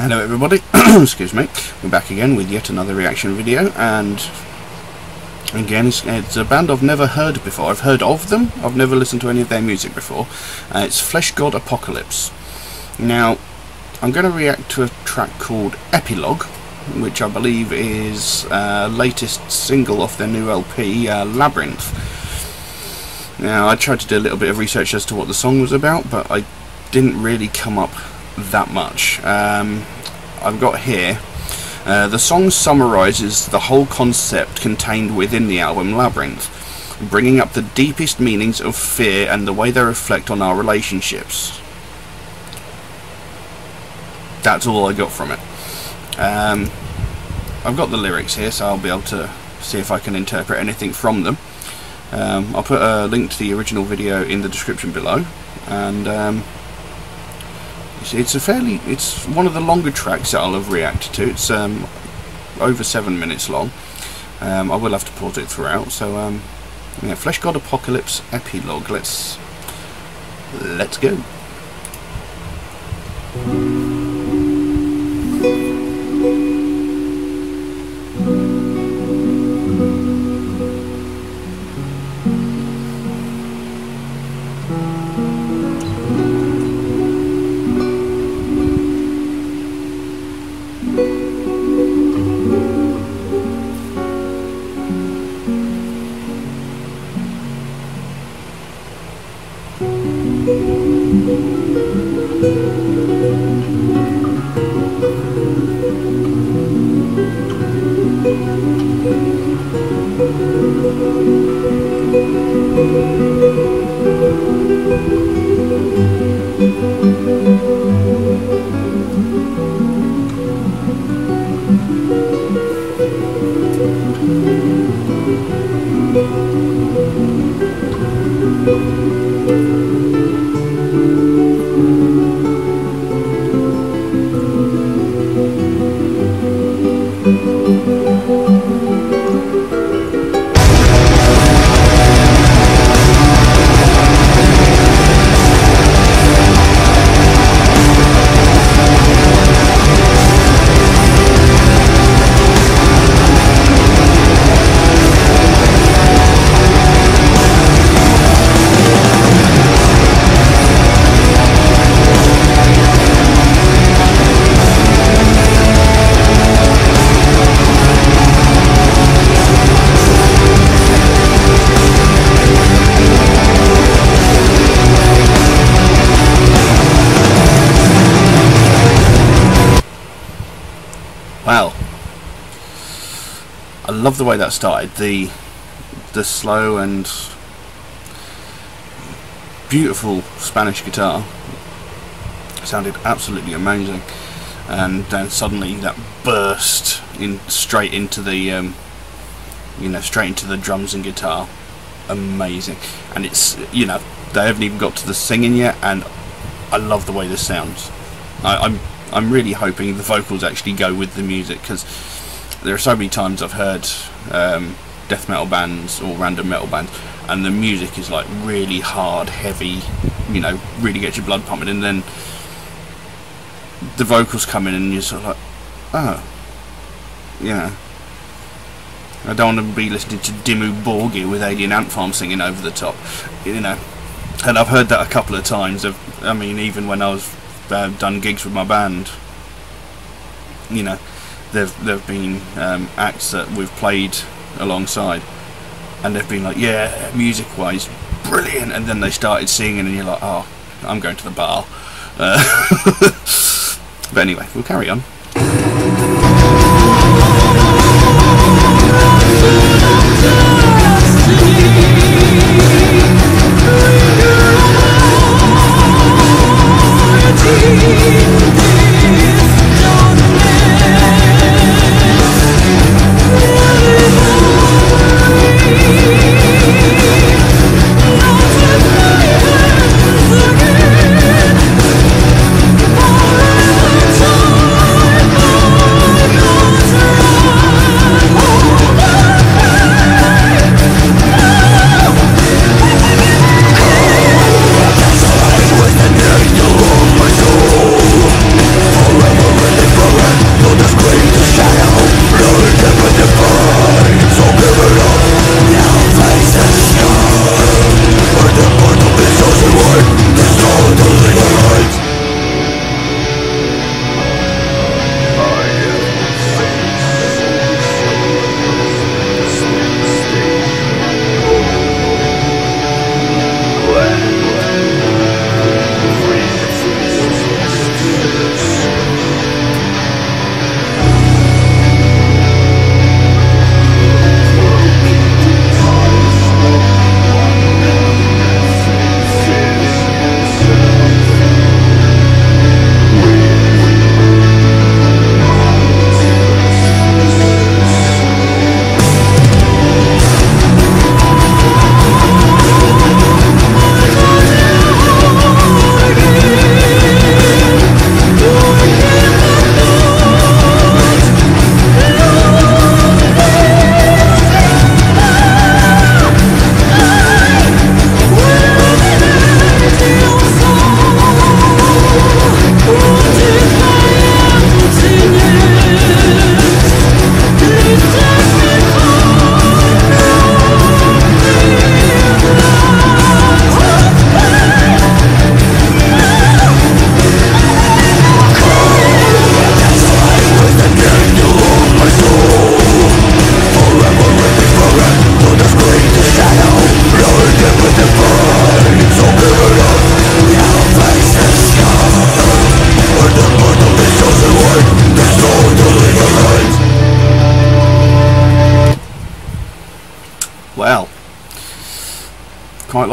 Hello everybody, excuse me, we're back again with yet another reaction video, and again it's a band I've never heard before. I've heard of them, I've never listened to any of their music before. It's Fleshgod Apocalypse. Now, I'm going to react to a track called Epilogue, which I believe is latest single off their new LP, Labyrinth. Now, I tried to do a little bit of research as to what the song was about, but I didn't really come up that much. I've got here the song summarises the whole concept contained within the album Labyrinth, bringing up the deepest meanings of fear and the way they reflect on our relationships. That's all I got from it. I've got the lyrics here, so I'll be able to see if I can interpret anything from them. I'll put a link to the original video in the description below, and it's one of the longer tracks that I'll have reacted to. It's over 7 minutes long. I will have to pause it throughout. So yeah, Fleshgod Apocalypse Epilogue. Let's go. Wow, I love the way that started. The slow and beautiful Spanish guitar sounded absolutely amazing, and then suddenly that burst in straight into the straight into the drums and guitar. Amazing. And it's, they haven't even got to the singing yet, and I love the way this sounds. I'm really hoping the vocals actually go with the music, because there are so many times I've heard death metal bands or random metal bands, and the music is like really hard, heavy, really gets your blood pumping, and then the vocals come in and you're sort of like, oh, I don't want to be listening to Dimmu Borgir with Alien Ant Farm singing over the top, and I've heard that a couple of times. Even when I was done gigs with my band, there've been acts that we've played alongside, and they've been like, yeah, music wise brilliant, and then they started singing and you're like, oh, I'm going to the bar. But anyway, we'll carry on.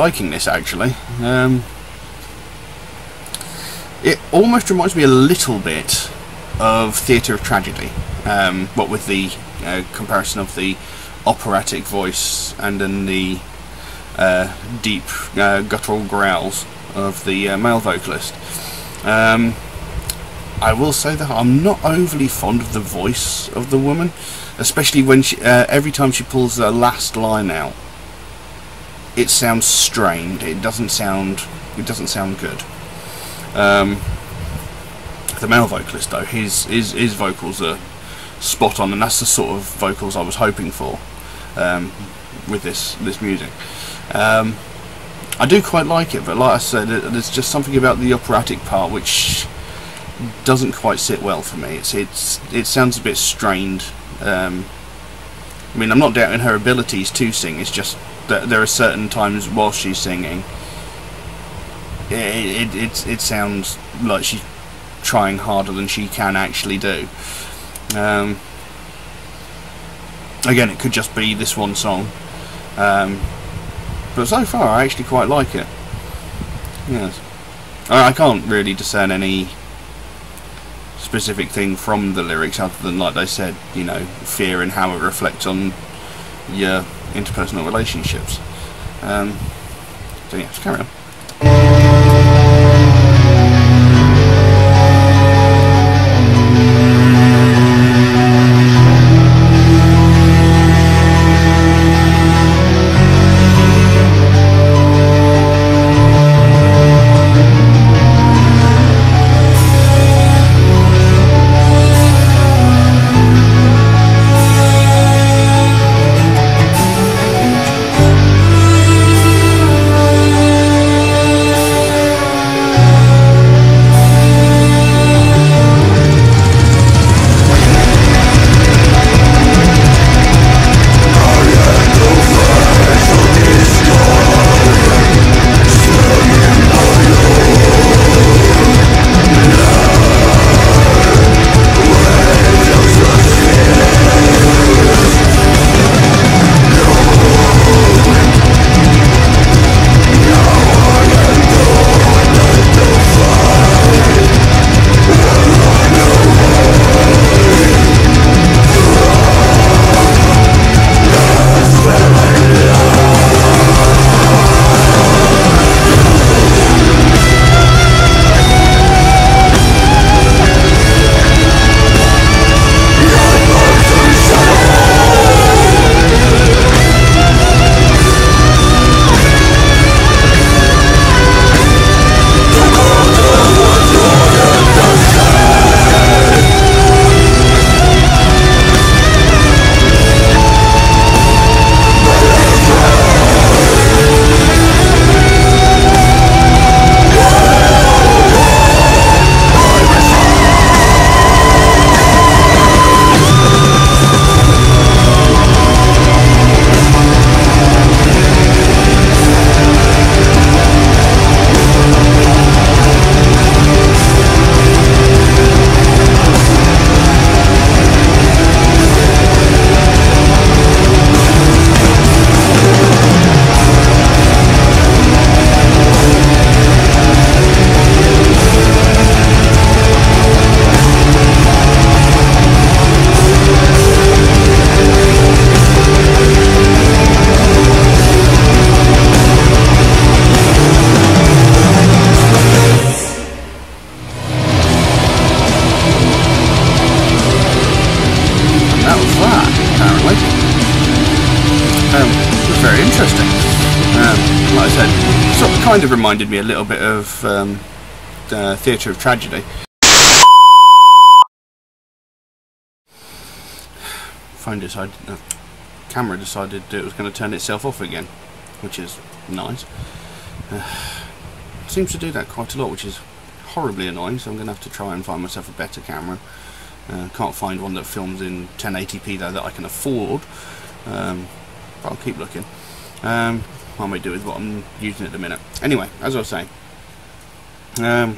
liking this actually. It almost reminds me a little bit of Theatre of Tragedy, what with the comparison of the operatic voice and then the deep guttural growls of the male vocalist. I will say that I'm not overly fond of the voice of the woman, especially when she every time she pulls the last line out, it sounds strained. It doesn't sound good. The male vocalist though, his vocals are spot on, and that's the sort of vocals I was hoping for with this music. I do quite like it, but like I said, there's just something about the operatic part which doesn't quite sit well for me. It sounds a bit strained. I mean, I'm not doubting her abilities to sing, it's just that there are certain times while she's singing it sounds like she's trying harder than she can actually do. Again, it could just be this one song, but so far I actually quite like it. Yes, I can't really discern any specific thing from the lyrics other than, like they said, you know, fear and how it reflects on your interpersonal relationships. So yeah, let's carry on. Like I said, sort of kind of reminded me a little bit of Theatre of Tragedy. Camera decided it was going to turn itself off again, which is nice. Seems to do that quite a lot, which is horribly annoying, so I'm going to have to try and find myself a better camera. Can't find one that films in 1080p though that I can afford, but I'll keep looking. I may do with what I'm using at the minute. Anyway, as I was saying, yeah,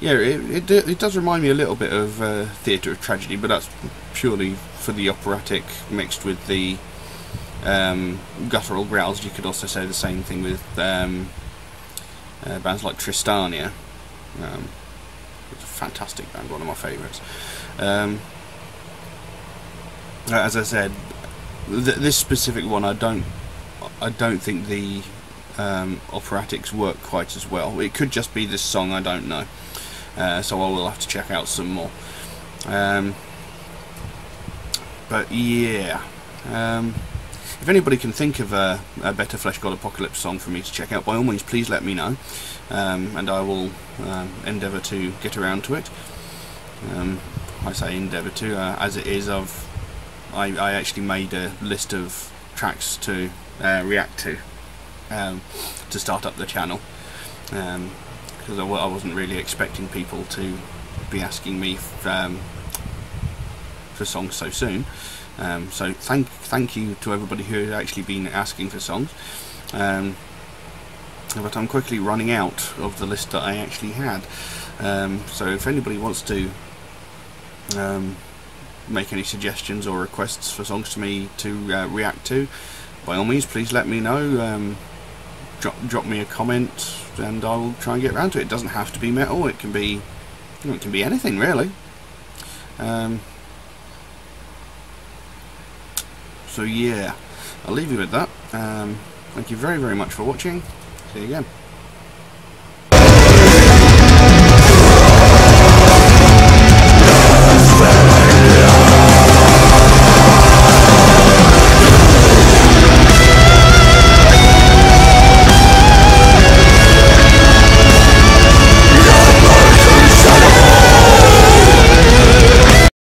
it does remind me a little bit of Theatre of Tragedy, but that's purely for the operatic mixed with the guttural growls. You could also say the same thing with bands like Tristania. It's a fantastic band, one of my favourites. As I said, this specific one, I don't think the operatics work quite as well. It could just be this song, I don't know. So I will have to check out some more. But yeah, if anybody can think of a better Fleshgod Apocalypse song for me to check out, by all means please let me know, and I will endeavour to get around to it. I say endeavour to, as it is, I actually made a list of tracks to react to start up the channel, because I wasn't really expecting people to be asking me for songs so soon. So thank you to everybody who has actually been asking for songs. But I'm quickly running out of the list that I actually had. So if anybody wants to make any suggestions or requests for songs to me to react to, by all means please let me know. Drop me a comment and I will try and get around to it. It doesn't have to be metal, it can be anything really. So yeah, I'll leave you with that. Thank you very much for watching. See you again.